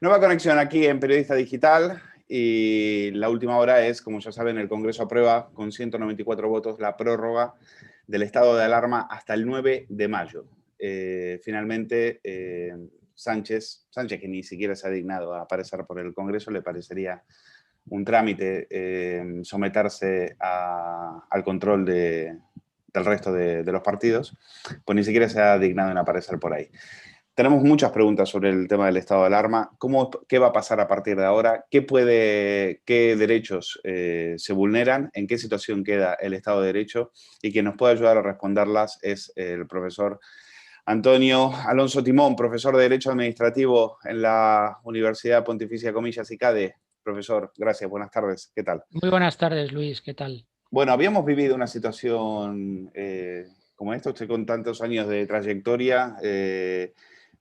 Nueva conexión aquí en Periodista Digital y la última hora es, como ya saben, el Congreso aprueba con 194 votos la prórroga del estado de alarma hasta el 9 de mayo. Finalmente, Sánchez, que ni siquiera se ha dignado a aparecer por el Congreso, le parecería un trámite someterse al control del resto de los partidos, pues ni siquiera se ha dignado en aparecer por ahí. Tenemos muchas preguntas sobre el tema del estado de alarma. ¿Qué va a pasar a partir de ahora? ¿Qué derechos se vulneran? ¿En qué situación queda el Estado de Derecho? Y quien nos puede ayudar a responderlas es el profesor Antonio Alonso Timón, profesor de Derecho Administrativo en la Universidad Pontificia Comillas y CADE. Profesor, gracias, buenas tardes. ¿Qué tal? Muy buenas tardes, Luis. ¿Qué tal? Bueno, habíamos vivido una situación como esta, usted con tantos años de trayectoria,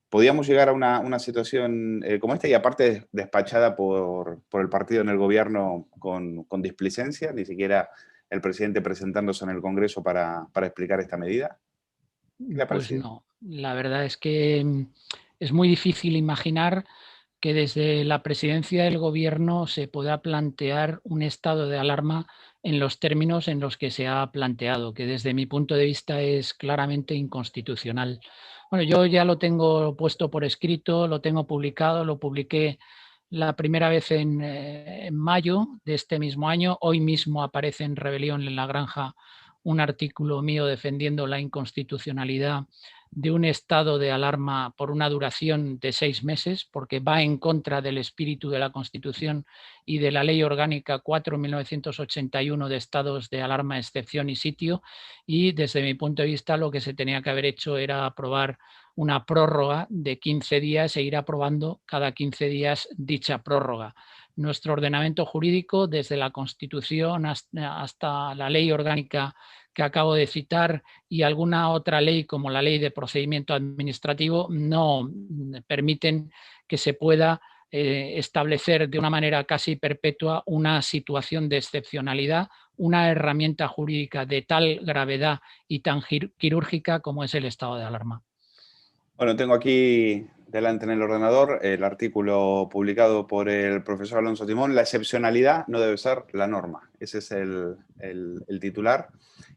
podíamos llegar a una situación como esta y aparte despachada por el partido en el gobierno con displicencia, ni siquiera el presidente presentándose en el Congreso para explicar esta medida. ¿Qué le ha Pues parecido? no, la verdad es que es muy difícil imaginar que desde la presidencia del gobierno se pueda plantear un estado de alarma en los términos en los que se ha planteado, que desde mi punto de vista es claramente inconstitucional. Bueno, yo ya lo tengo puesto por escrito, lo tengo publicado, lo publiqué la primera vez en mayo de este mismo año. Hoy mismo aparece en Rebelión en la Granja un artículo mío defendiendo la inconstitucionalidad de un estado de alarma por una duración de 6 meses, porque va en contra del espíritu de la Constitución y de la Ley Orgánica 4/1981 de estados de alarma, excepción y sitio. Y desde mi punto de vista lo que se tenía que haber hecho era aprobar una prórroga de 15 días e ir aprobando cada 15 días dicha prórroga. Nuestro ordenamiento jurídico, desde la Constitución hasta la Ley Orgánica que acabo de citar y alguna otra ley como la Ley de Procedimiento Administrativo, no permiten que se pueda establecer de una manera casi perpetua una situación de excepcionalidad, una herramienta jurídica de tal gravedad y tan quirúrgica como es el estado de alarma. Bueno, tengo aquí delante en el ordenador el artículo publicado por el profesor Alonso Timón. La excepcionalidad no debe ser la norma. Ese es el titular.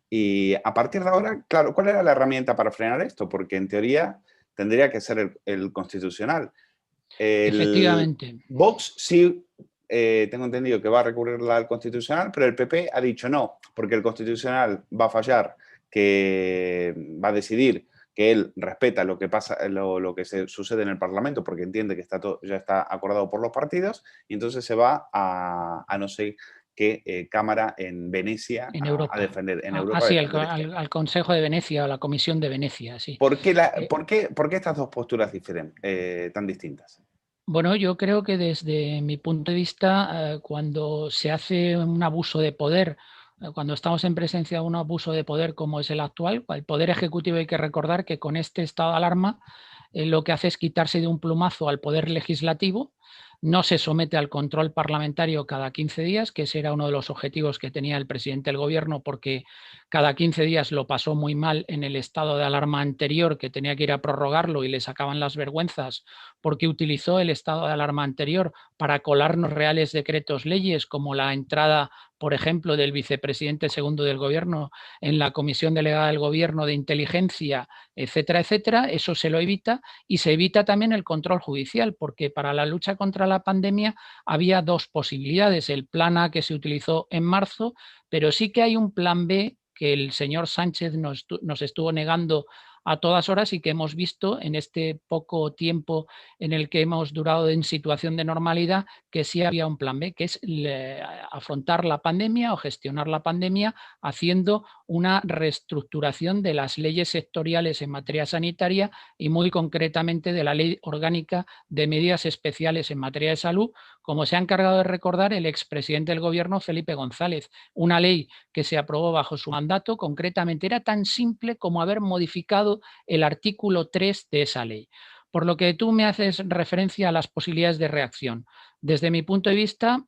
Y a partir de ahora, claro, ¿cuál era la herramienta para frenar esto? Porque en teoría tendría que ser el constitucional. El Efectivamente. Vox sí, tengo entendido que va a recurrirla al constitucional, pero el PP ha dicho no, porque el constitucional va a fallar, que va a decidir que él respeta lo que pasa, lo que sucede en el Parlamento, porque entiende que ya está acordado por los partidos, y entonces se va a no sé qué cámara en Venecia En a Europa. defender, en Ah, Europa a sí, defender esto. al Consejo de Venecia o la Comisión de Venecia, sí. ¿Por qué estas dos posturas tan distintas? Bueno, yo creo que desde mi punto de vista, cuando se hace un abuso de poder, cuando estamos en presencia de un abuso de poder como es el actual, el Poder Ejecutivo, hay que recordar que con este estado de alarma lo que hace es quitarse de un plumazo al Poder Legislativo. No se somete al control parlamentario cada 15 días, que ese era uno de los objetivos que tenía el presidente del gobierno, porque cada 15 días lo pasó muy mal en el estado de alarma anterior, que tenía que ir a prorrogarlo y le sacaban las vergüenzas porque utilizó el estado de alarma anterior para colarnos reales decretos leyes, como la entrada, por ejemplo, del vicepresidente segundo del gobierno en la comisión delegada del gobierno de inteligencia, etcétera, etcétera. Eso se lo evita y se evita también el control judicial, porque para la lucha contra la pandemia había dos posibilidades: el plan A, que se utilizó en marzo, pero sí que hay un plan B que el señor Sánchez nos estuvo negando a todas horas y que hemos visto en este poco tiempo en el que hemos durado en situación de normalidad, que sí había un plan B, que es afrontar la pandemia o gestionar la pandemia haciendo una reestructuración de las leyes sectoriales en materia sanitaria y muy concretamente de la Ley Orgánica de Medidas Especiales en materia de salud, como se ha encargado de recordar el expresidente del gobierno, Felipe González. Una ley que se aprobó bajo su mandato, concretamente era tan simple como haber modificado el artículo 3 de esa ley. Por lo que tú me haces referencia a las posibilidades de reacción. Desde mi punto de vista,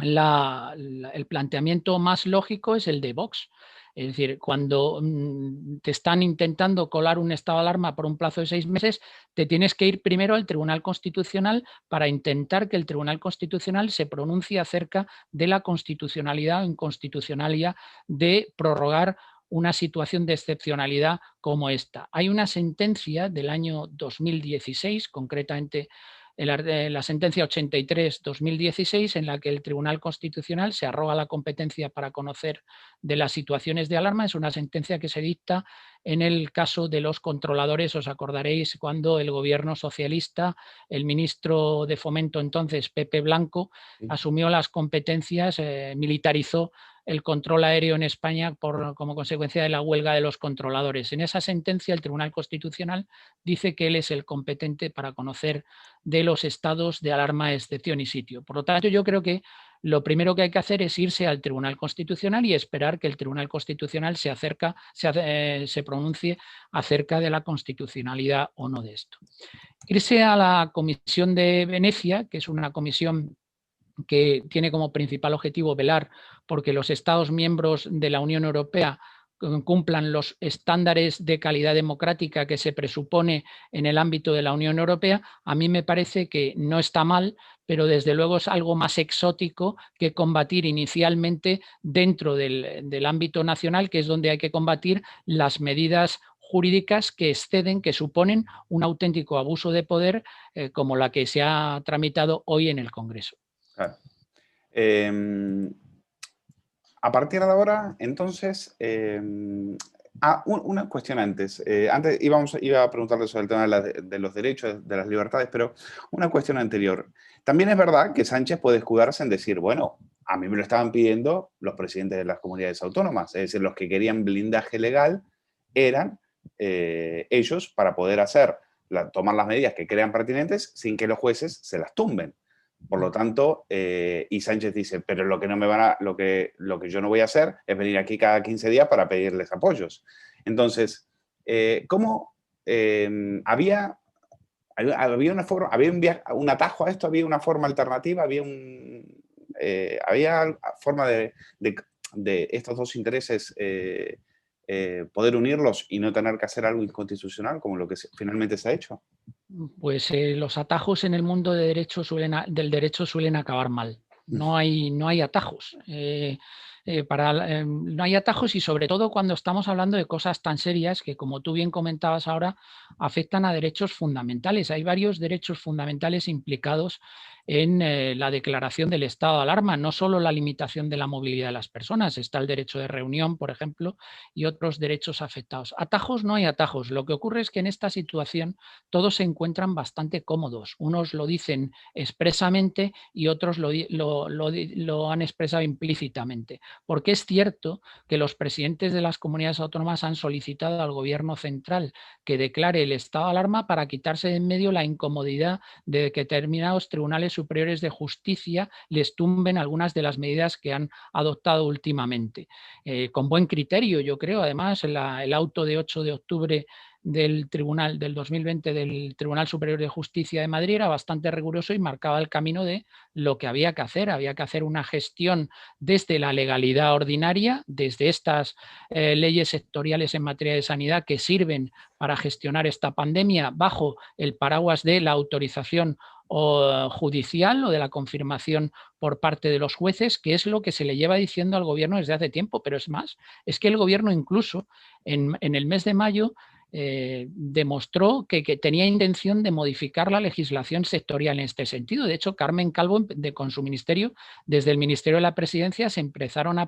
el planteamiento más lógico es el de Vox. Es decir, cuando te están intentando colar un estado de alarma por un plazo de 6 meses, te tienes que ir primero al Tribunal Constitucional para intentar que el Tribunal Constitucional se pronuncie acerca de la constitucionalidad o inconstitucionalidad de prorrogar una situación de excepcionalidad como esta. Hay una sentencia del año 2016, concretamente la sentencia 83-2016, en la que el Tribunal Constitucional se arroga la competencia para conocer de las situaciones de alarma. Es una sentencia que se dicta en el caso de los controladores. Os acordaréis cuando el gobierno socialista, el ministro de Fomento entonces, Pepe Blanco, asumió las competencias, militarizó el control aéreo en España como consecuencia de la huelga de los controladores. En esa sentencia el Tribunal Constitucional dice que él es el competente para conocer de los estados de alarma, excepción y sitio. Por lo tanto, yo creo que lo primero que hay que hacer es irse al Tribunal Constitucional y esperar que el Tribunal Constitucional se pronuncie acerca de la constitucionalidad o no de esto. Irse a la Comisión de Venecia, que es una comisión que tiene como principal objetivo velar porque los Estados miembros de la Unión Europea cumplan los estándares de calidad democrática que se presupone en el ámbito de la Unión Europea, a mí me parece que no está mal, pero desde luego es algo más exótico que combatir inicialmente dentro del ámbito nacional, que es donde hay que combatir las medidas jurídicas que exceden, que suponen un auténtico abuso de poder como la que se ha tramitado hoy en el Congreso. Claro. A partir de ahora, entonces, una cuestión antes. Antes iba a preguntarle sobre el tema de los derechos, de las libertades, pero una cuestión anterior. También es verdad que Sánchez puede escudarse en decir, bueno, a mí me lo estaban pidiendo los presidentes de las comunidades autónomas, es decir, los que querían blindaje legal eran ellos para poder tomar las medidas que crean pertinentes sin que los jueces se las tumben. Por lo tanto, y Sánchez dice, pero lo que yo no voy a hacer es venir aquí cada 15 días para pedirles apoyos. Entonces, ¿cómo había una forma, había un atajo a esto, había una forma alternativa, había forma de estos dos intereses poder unirlos y no tener que hacer algo inconstitucional como lo que finalmente se ha hecho? Pues los atajos en el mundo del derecho suelen acabar mal. No hay atajos. No hay atajos y sobre todo cuando estamos hablando de cosas tan serias que, como tú bien comentabas ahora, afectan a derechos fundamentales. Hay varios derechos fundamentales implicados en la declaración del estado de alarma, no solo la limitación de la movilidad de las personas, está el derecho de reunión, por ejemplo, y otros derechos afectados. Atajos no hay atajos. Lo que ocurre es que en esta situación todos se encuentran bastante cómodos. Unos lo dicen expresamente y otros lo han expresado implícitamente. Porque es cierto que los presidentes de las comunidades autónomas han solicitado al gobierno central que declare el estado de alarma para quitarse de en medio la incomodidad de que determinados tribunales superiores de justicia les tumben algunas de las medidas que han adoptado últimamente. Con buen criterio, yo creo. Además, el auto de 8 de octubre del 2020 del Tribunal Superior de Justicia de Madrid era bastante riguroso y marcaba el camino de lo que había que hacer. Había que hacer una gestión desde la legalidad ordinaria, desde estas leyes sectoriales en materia de sanidad que sirven para gestionar esta pandemia bajo el paraguas de la autorización judicial o de la confirmación por parte de los jueces, que es lo que se le lleva diciendo al gobierno desde hace tiempo. Pero es más, es que el gobierno incluso en el mes de mayo demostró que tenía intención de modificar la legislación sectorial en este sentido. De hecho, Carmen Calvo, con su ministerio, desde el Ministerio de la Presidencia, se empezaron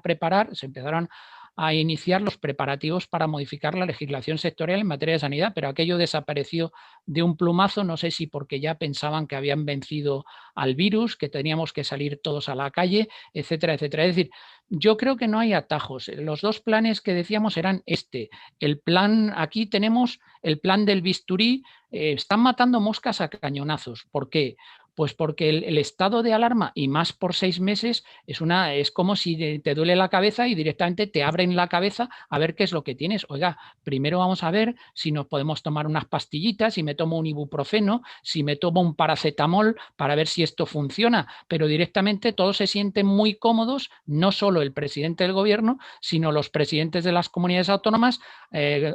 a iniciar los preparativos para modificar la legislación sectorial en materia de sanidad, pero aquello desapareció de un plumazo, no sé si porque ya pensaban que habían vencido al virus, que teníamos que salir todos a la calle, etcétera, etcétera. Es decir, yo creo que no hay atajos. Los dos planes que decíamos eran aquí tenemos el plan del bisturí, están matando moscas a cañonazos. ¿Por qué? Pues porque el estado de alarma, y más por 6 meses, es como si te duele la cabeza y directamente te abren la cabeza a ver qué es lo que tienes. Oiga, primero vamos a ver si nos podemos tomar unas pastillitas, si me tomo un ibuprofeno, si me tomo un paracetamol para ver si esto funciona, pero directamente todos se sienten muy cómodos, no solo el presidente del gobierno, sino los presidentes de las comunidades autónomas,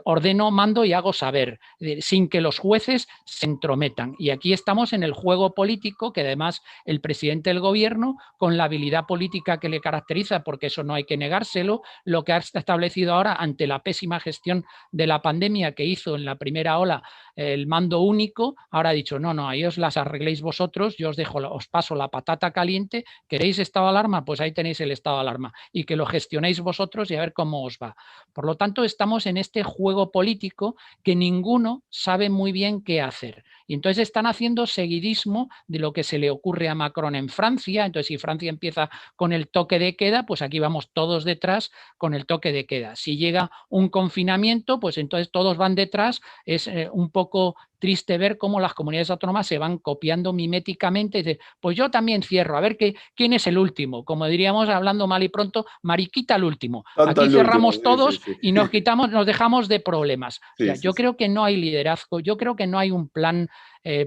ordeno, mando y hago saber, sin que los jueces se entrometan. Y aquí estamos en el juego político, que además el presidente del gobierno, con la habilidad política que le caracteriza, porque eso no hay que negárselo, lo que ha establecido ahora ante la pésima gestión de la pandemia que hizo en la primera ola el mando único, ahora ha dicho, no, ahí os las arregléis vosotros, yo os paso la patata caliente, ¿queréis estado de alarma? Pues ahí tenéis el estado de alarma y que lo gestionéis vosotros y a ver cómo os va. Por lo tanto, estamos en este juego político que ninguno sabe muy bien qué hacer. Y entonces están haciendo seguidismo de lo que se le ocurre a Macron en Francia. Entonces, si Francia empieza con el toque de queda, pues aquí vamos todos detrás con el toque de queda. Si llega un confinamiento, pues entonces todos van detrás. Es un poco triste ver cómo las comunidades autónomas se van copiando miméticamente. Dice, pues yo también cierro, a ver quién es el último. Como diríamos, hablando mal y pronto, mariquita el último. Tonto Aquí el cerramos último, todos sí. y nos dejamos de problemas. O sea, yo creo que no hay liderazgo, yo creo que no hay un plan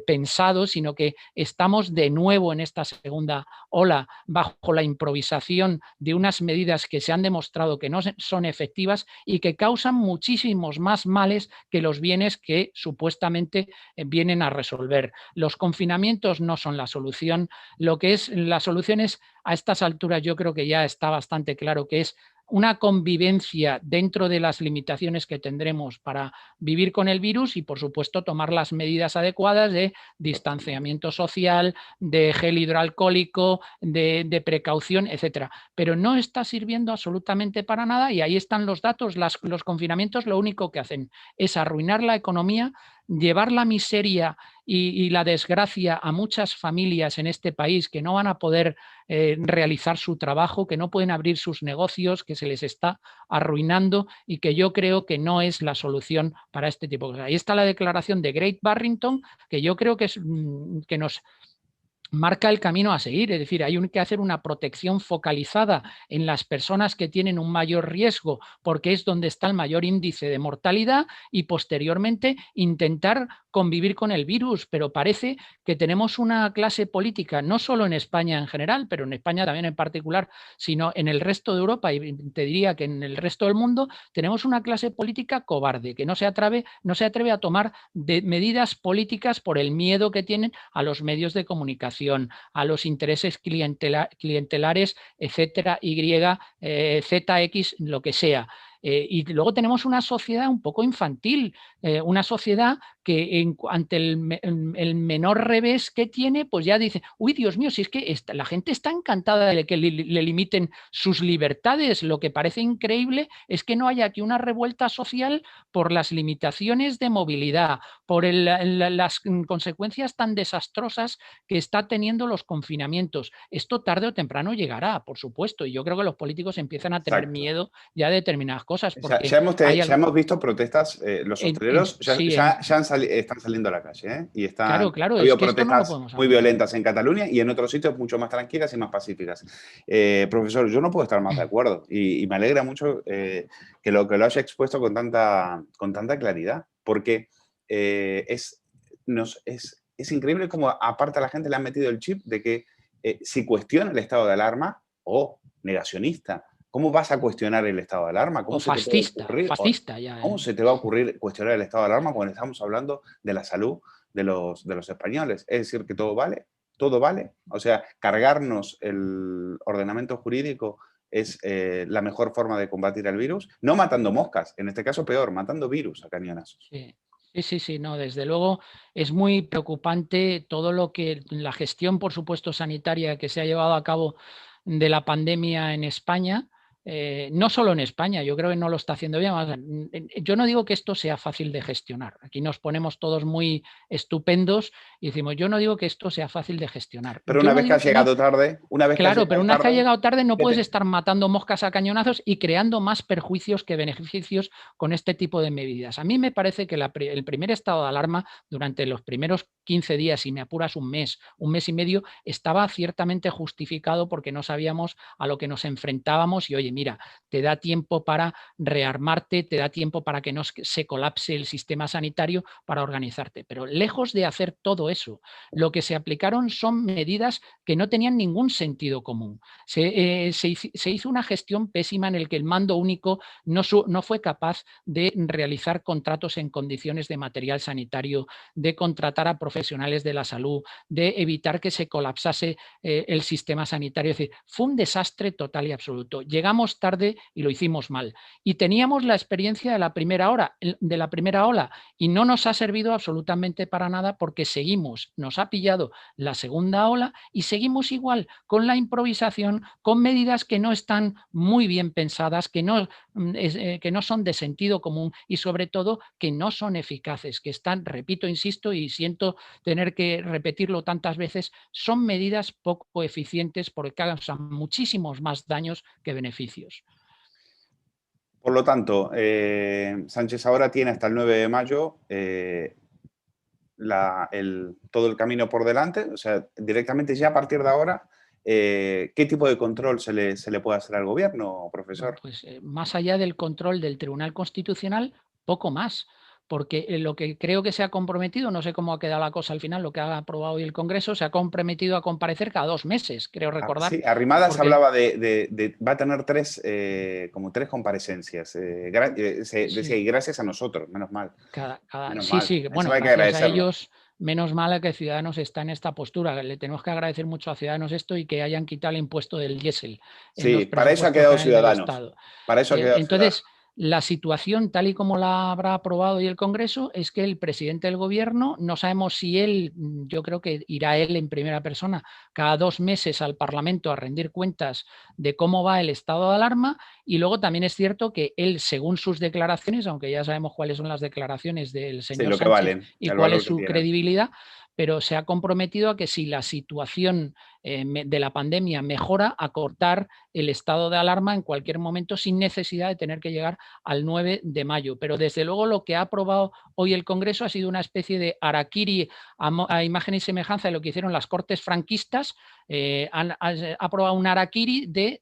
pensado, sino que estamos de nuevo en esta segunda ola bajo la improvisación de unas medidas que se han demostrado que no son efectivas y que causan muchísimos más males que los bienes que supuestamente vienen a resolver. Los confinamientos no son la solución. Lo que es la solución es, a estas alturas yo creo que ya está bastante claro que es una convivencia dentro de las limitaciones que tendremos para vivir con el virus y, por supuesto, tomar las medidas adecuadas de distanciamiento social, de gel hidroalcohólico, de precaución, etcétera. Pero no está sirviendo absolutamente para nada y ahí están los datos. Los confinamientos lo único que hacen es arruinar la economía, llevar la miseria y la desgracia a muchas familias en este país que no van a poder realizar su trabajo, que no pueden abrir sus negocios, que se les está arruinando y que yo creo que no es la solución para este tipo de cosas. Ahí está la declaración de Great Barrington, que yo creo que nos marca el camino a seguir, es decir, hay que hacer una protección focalizada en las personas que tienen un mayor riesgo porque es donde está el mayor índice de mortalidad y posteriormente intentar convivir con el virus, pero parece que tenemos una clase política, no solo en España en general, pero en España también en particular, sino en el resto de Europa y te diría que en el resto del mundo tenemos una clase política cobarde que no se atreve a tomar medidas políticas por el miedo que tienen a los medios de comunicación, a los intereses clientelares, etcétera, Y, ZX, lo que sea. Y luego tenemos una sociedad un poco infantil, una sociedad que ante el menor revés que tiene, pues ya dice, uy, Dios mío, si es que la gente está encantada de que le limiten sus libertades. Lo que parece increíble es que no haya aquí una revuelta social por las limitaciones de movilidad, por las consecuencias tan desastrosas que está teniendo los confinamientos. Esto tarde o temprano llegará, por supuesto, y yo creo que los políticos empiezan a tener miedo ya de determinadas cosas. Porque ya hemos visto protestas, los hosteleros están saliendo a la calle, ¿eh? Y ha habido protestas muy violentas en Cataluña y en otros sitios mucho más tranquilas y más pacíficas. Profesor, yo no puedo estar más de acuerdo y me alegra mucho que lo haya expuesto con tanta claridad, porque es increíble cómo aparte a la gente le han metido el chip de que si cuestiona el estado de alarma o negacionista, ¿cómo vas a cuestionar el estado de alarma? ¿Cómo fascista ya. ¿Cómo se te va a ocurrir cuestionar el estado de alarma cuando estamos hablando de la salud de los españoles? Es decir, que todo vale. Todo vale. O sea, cargarnos el ordenamiento jurídico es la mejor forma de combatir el virus. No matando moscas, en este caso peor, matando virus a cañonazos. Sí, no, desde luego es muy preocupante todo lo que la gestión, por supuesto, sanitaria que se ha llevado a cabo de la pandemia en España. No solo en España, yo creo que no lo está haciendo bien. Yo no digo que esto sea fácil de gestionar. Aquí nos ponemos todos muy estupendos y decimos, yo no digo que esto sea fácil de gestionar. Pero una vez que has llegado tarde, una vez que has llegado tarde no puedes estar matando moscas a cañonazos y creando más perjuicios que beneficios con este tipo de medidas. A mí me parece que el primer estado de alarma durante los primeros 15 días, si me apuras un mes y medio, estaba ciertamente justificado porque no sabíamos a lo que nos enfrentábamos y oye, mira, te da tiempo para rearmarte, te da tiempo para que no se colapse el sistema sanitario para organizarte. Pero lejos de hacer todo eso, lo que se aplicaron son medidas que no tenían ningún sentido común. Se hizo una gestión pésima en el que el mando único no fue capaz de realizar contratos en condiciones de material sanitario, de contratar a profesionales de la salud, de evitar que se colapsase el sistema sanitario. Es decir, fue un desastre total y absoluto. Llegamos tarde y lo hicimos mal. Y teníamos la experiencia de la primera ola y no nos ha servido absolutamente para nada porque nos ha pillado la segunda ola y seguimos igual con la improvisación, con medidas que no están muy bien pensadas, que no son de sentido común y sobre todo que no son eficaces, que están, repito, insisto y siento tener que repetirlo tantas veces, son medidas poco eficientes porque causan muchísimos más daños que beneficios. Por lo tanto, Sánchez ahora tiene hasta el 9 de mayo todo el camino por delante, o sea, directamente ya a partir de ahora, ¿qué tipo de control se le puede hacer al gobierno, profesor? Bueno, pues más allá del control del Tribunal Constitucional, poco más, porque lo que creo que se ha comprometido, no sé cómo ha quedado la cosa al final, lo que ha aprobado hoy el Congreso, se ha comprometido a comparecer cada 2 meses, creo recordar. Sí, Arrimadas hablaba va a tener como tres comparecencias. Decía, y gracias a nosotros, menos mal. Sí, bueno, gracias a ellos, menos mal que Ciudadanos está en esta postura. Le tenemos que agradecer mucho a Ciudadanos esto y que hayan quitado el impuesto del diésel en los para eso ha presupuestos quedado generales del Ciudadanos. Estado. Para eso ha quedado Entonces, la situación, tal y como la habrá aprobado hoy el Congreso, es que el presidente del Gobierno, no sabemos si él, yo creo que irá él en primera persona cada 2 meses al Parlamento a rendir cuentas de cómo va el estado de alarma, y luego también es cierto que él, según sus declaraciones, aunque ya sabemos cuáles son las declaraciones del señor Sánchez y cuál es su credibilidad, pero se ha comprometido a que si la situación de la pandemia mejora, a cortar el estado de alarma en cualquier momento sin necesidad de tener que llegar al 9 de mayo. Pero desde luego lo que ha aprobado hoy el Congreso ha sido una especie de harakiri a imagen y semejanza de lo que hicieron las Cortes franquistas. Han aprobado un harakiri de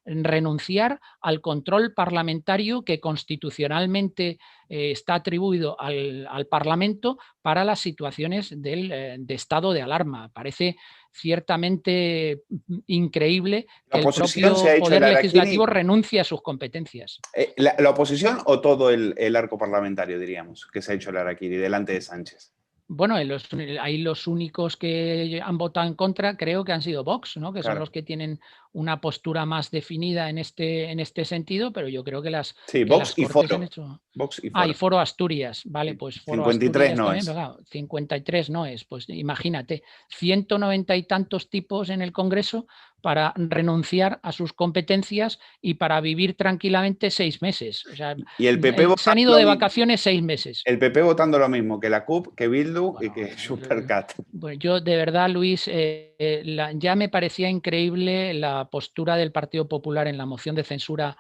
renunciar al control parlamentario que constitucionalmente está atribuido al Parlamento para las situaciones de estado de alarma. Parece ciertamente increíble que el propio Poder Legislativo renuncie a sus competencias. ¿La oposición o todo el arco parlamentario, diríamos, que se ha hecho el harakiri delante de Sánchez? Bueno, ahí los únicos que han votado en contra creo que han sido Vox, ¿no? Que son los que tienen una postura más definida en este sentido, pero yo creo que Vox y Foro. han hecho... Vox y Foro. Y Foro Asturias, vale, pues Foro 53 Asturias no también, es. Pero, 53 no es, pues imagínate, 190 y tantos tipos en el Congreso para renunciar a sus competencias y para vivir tranquilamente 6 meses. O sea, y el PP se han ido de vacaciones 6 meses. El PP votando lo mismo que la CUP, que Bildu y que Supercat. Bueno, yo de verdad, Luis, ya me parecía increíble la postura del Partido Popular en la moción de censura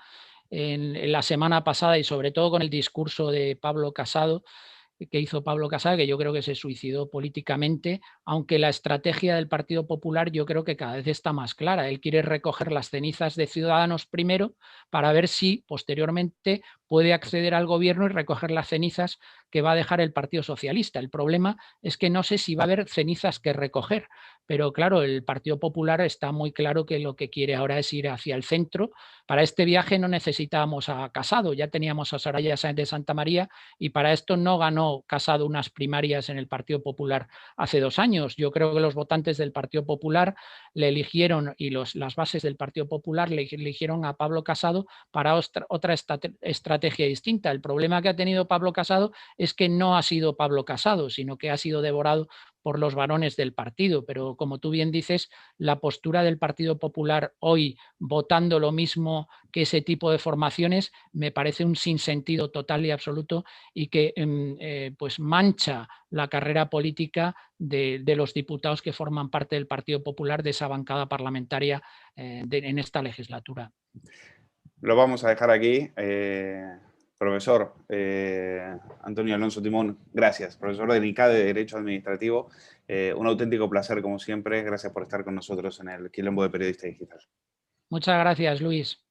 en la semana pasada y sobre todo con el discurso de Pablo Casado, que hizo Pablo Casado, que yo creo que se suicidó políticamente, aunque la estrategia del Partido Popular yo creo que cada vez está más clara. Él quiere recoger las cenizas de Ciudadanos primero para ver si posteriormente puede acceder al gobierno y recoger las cenizas que va a dejar el Partido Socialista. El problema es que no sé si va a haber cenizas que recoger, pero claro, el Partido Popular está muy claro que lo que quiere ahora es ir hacia el centro. Para este viaje no necesitábamos a Casado, ya teníamos a Soraya Sáenz de Santamaría y para esto no ganó Casado unas primarias en el Partido Popular hace 2 años. Yo creo que los votantes del Partido Popular le eligieron y las bases del Partido Popular le eligieron a Pablo Casado para otra estrategia distinta. El problema que ha tenido Pablo Casado es que no ha sido Pablo Casado, sino que ha sido devorado por los varones del partido. Pero como tú bien dices, la postura del Partido Popular hoy votando lo mismo que ese tipo de formaciones me parece un sinsentido total y absoluto y que pues mancha la carrera política de los diputados que forman parte del Partido Popular, de esa bancada parlamentaria en esta legislatura. Lo vamos a dejar aquí. Profesor Antonio Alonso Timón, gracias. Profesor del ICADE de Derecho Administrativo, un auténtico placer como siempre. Gracias por estar con nosotros en el Quilombo de Periodista Digital. Muchas gracias, Luis.